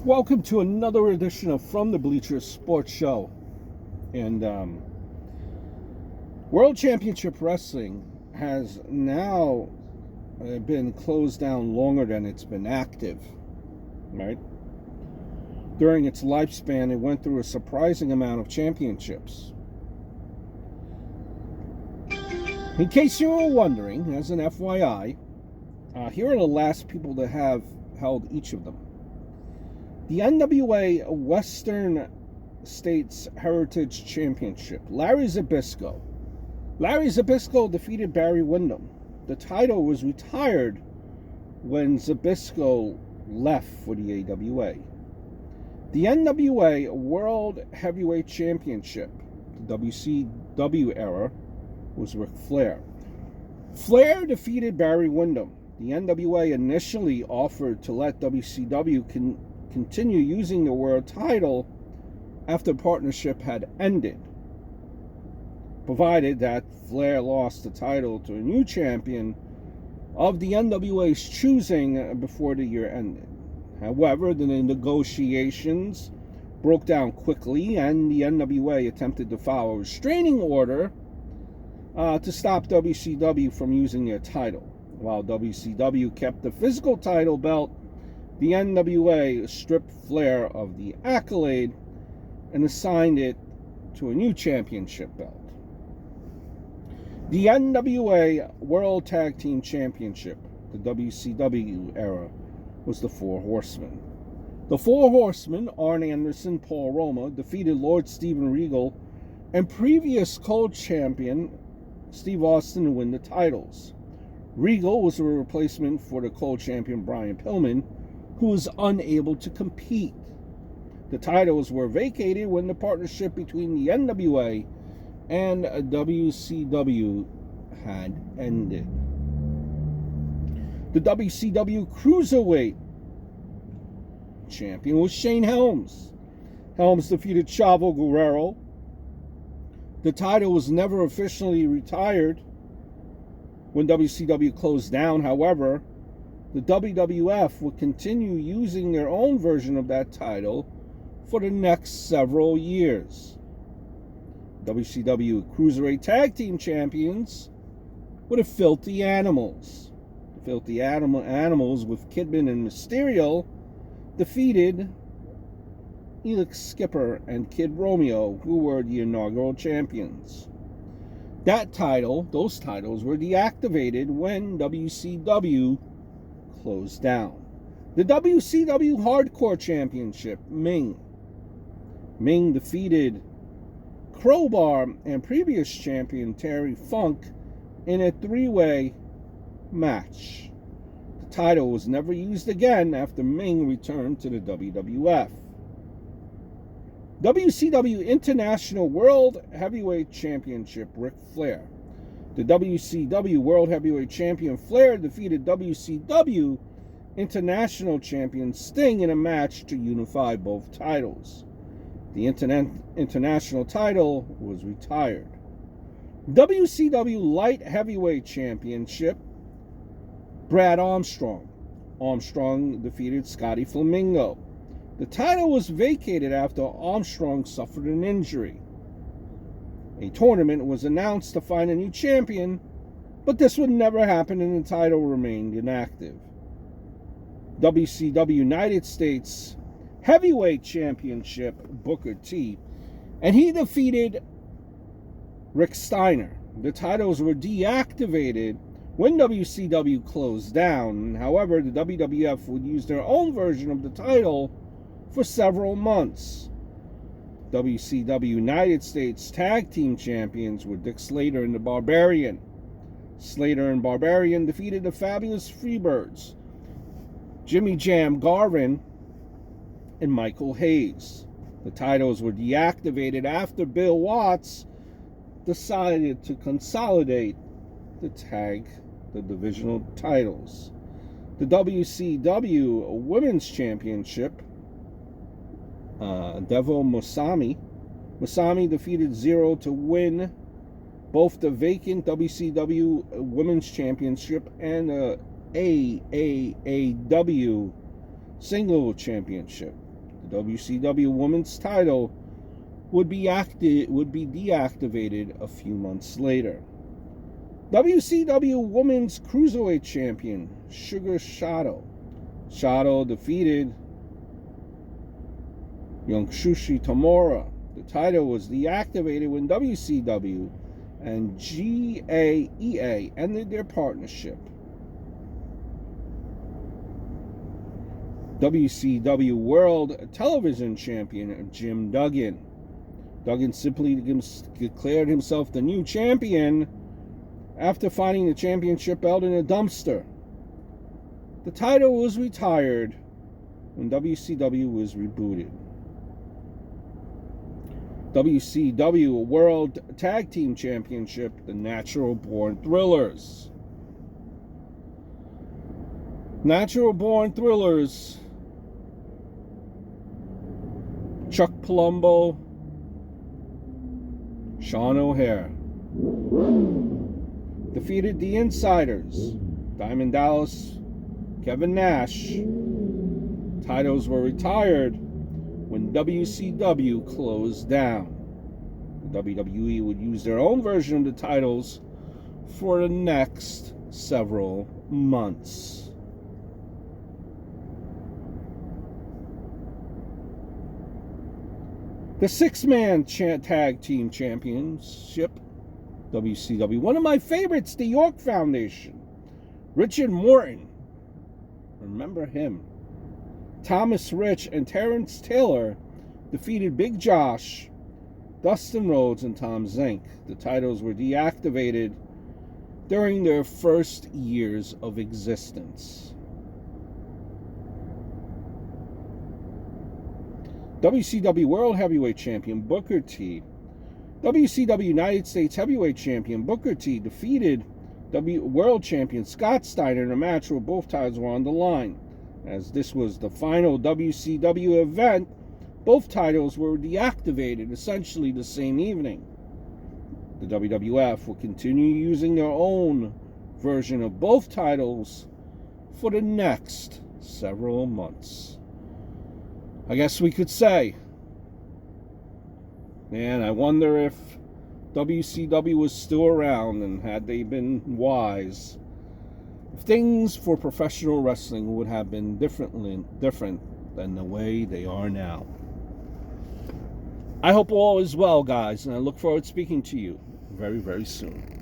Welcome to another edition of From the Bleachers Sports Show. And World Championship Wrestling has now been closed down longer than it's been active, right? During its lifespan, it went through a surprising amount of championships. In case you were wondering, as an FYI, here are the last people to have held each of them. The NWA Western States Heritage Championship, Larry Zbyszko. Larry Zbyszko defeated Barry Windham. The title was retired when Zbyszko left for the AWA. The NWA World Heavyweight Championship, the WCW era, was Ric Flair. Flair defeated Barry Windham. The NWA initially offered to let WCW continue using the world title after partnership had ended, provided that Flair lost the title to a new champion of the NWA's choosing before the year ended. However, the negotiations broke down quickly, and the NWA attempted to file a restraining order to stop WCW from using their title. While WCW kept the physical title belt, the NWA stripped Flair of the accolade and assigned it to a new championship belt. The NWA World Tag Team Championship, the WCW era, was the Four Horsemen. The Four Horsemen, Arn Anderson, Paul Roma, defeated Lord Steven Regal and previous Cold Champion Steve Austin to win the titles. Regal was a replacement for the Cold Champion Brian Pillman, who was unable to compete. The titles were vacated when the partnership between the NWA and WCW had ended. The WCW Cruiserweight champion was Shane Helms. Helms defeated Chavo Guerrero. The title was never officially retired when WCW closed down. However, the WWF would continue using their own version of that title for the next several years. WCW Cruiserweight Tag Team Champions were the Filthy Animals. The Filthy Animals, with Kidman and Mysterio, defeated Elix Skipper and Kid Romeo, who were the inaugural champions. Those titles were deactivated when WCW closed down. The WCW Hardcore Championship, Ming defeated Crowbar and previous champion Terry Funk in a three-way match. The title was never used again after Ming returned to the WWF. WCW International World Heavyweight Championship, Ric Flair. The WCW World Heavyweight Champion Flair defeated WCW International Champion Sting in a match to unify both titles. The International title was retired. WCW Light Heavyweight Championship, Brad Armstrong. Armstrong defeated Scotty Flamingo. The title was vacated after Armstrong suffered an injury. A tournament was announced to find a new champion, but this would never happen and the title remained inactive. WCW United States Heavyweight Championship, Booker T, and he defeated Rick Steiner. The titles were deactivated when WCW closed down. However, the WWF would use their own version of the title for several months. WCW United States Tag Team Champions were Dick Slater and the Barbarian. Slater and Barbarian defeated the Fabulous Freebirds, Jimmy Jam Garvin, and Michael Hayes. The titles were deactivated after Bill Watts decided to consolidate the divisional titles. The WCW Women's Championship, Devo Masami defeated Zero to win both the vacant WCW Women's Championship and AAAW Single Championship. WCW Women's title would be deactivated a few months later. WCW Women's Cruiserweight Champion Sugar Sato. Sato defeated Yoshishi Tamura. The title was deactivated when WCW and GAEA ended their partnership. WCW World Television Champion Jim Duggan. Duggan simply declared himself the new champion after finding the championship belt in a dumpster. The title was retired when WCW was rebooted. WCW World Tag Team Championship, the Natural Born Thrillers. Natural Born Thrillers, Chuck Palumbo, Sean O'Hare, defeated the Insiders, Diamond Dallas, Kevin Nash. Titles were retired when WCW closed down. The WWE would use their own version of the titles for the next several months. The six-man tag team championship, WCW. One of my favorites, the York Foundation. Richard Morton, remember him. Thomas Rich and Terrence Taylor defeated Big Josh, Dustin Rhodes, and Tom Zink. The titles were deactivated during their first years of existence. WCW World Heavyweight Champion Booker T. WCW United States Heavyweight Champion Booker T defeated World Champion Scott Steiner in a match where both titles were on the line. As this was the final WCW event, both titles were deactivated essentially the same evening. The WWF will continue using their own version of both titles for the next several months. I guess we could say, man, I wonder if WCW was still around, and had they been wise, if things for professional wrestling would have been different than the way they are now. I hope all is well, guys, and I look forward to speaking to you very, very soon.